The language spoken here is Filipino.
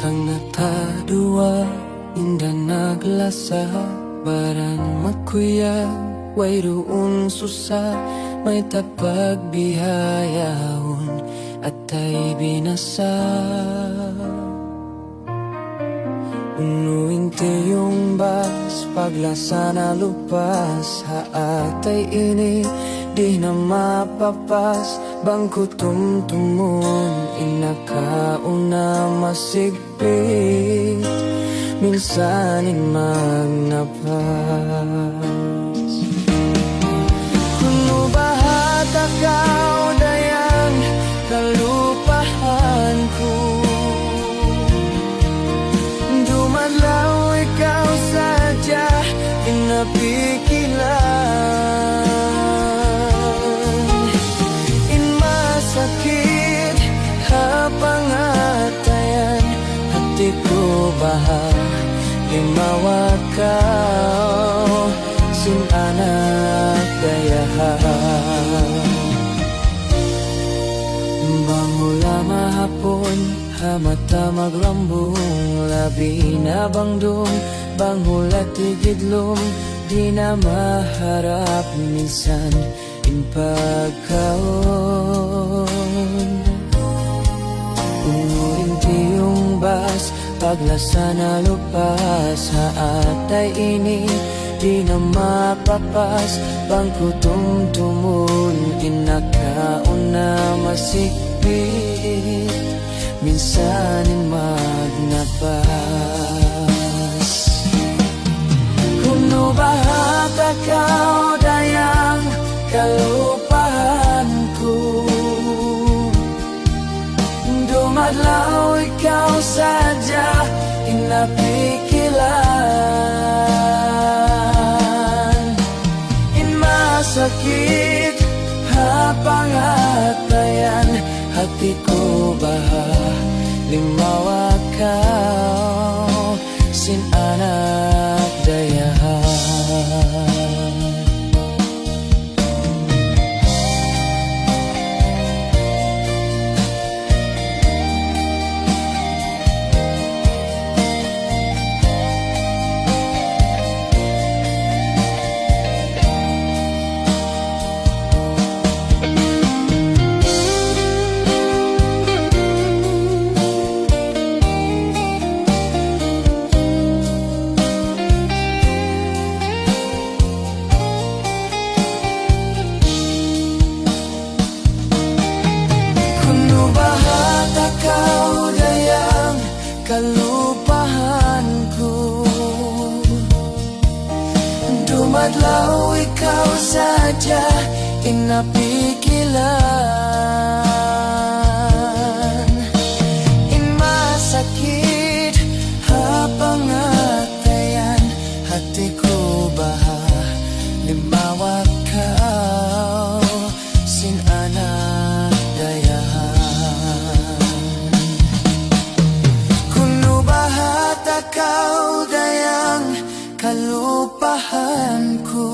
Tang natadua inda naglasa baran makuya way doon susa may tapagbihayahon at ay binasa. Unuin tiyong bas paglasa na lupas haatay ini di na mapapas bangko tumtumun inakauna masigpit minsanin magnapas. Kuno bahata kao dayan kalupahan ko dumadlaw ikaw sadya pinapikilan. Sakit hapangatayan hati ko baha limawakaw sin anak dayahan. Bangula mahapon hamata magrambong labi na bangdong bangula tigidlom di na maharap minsan pagkaon. Unurin tiyong bas paglasa na lupas haatay ini di na mapapas bangko tumtumun inakauna masikpit minsanin magnapas. Kuno bahata kao dayang kalupahan ko dumadlaw ikaw sadya inapikilan. Inmasakit hapangatayan hati ko baha limawakaw sin anak dayahan. Kau dayang kalupahan ko dumadlaw ikaw sadya inapikilan. Inmasakit hapangatayan hati ko baha limawakaw sin anak dayahan. Kau dayang kalupahan ko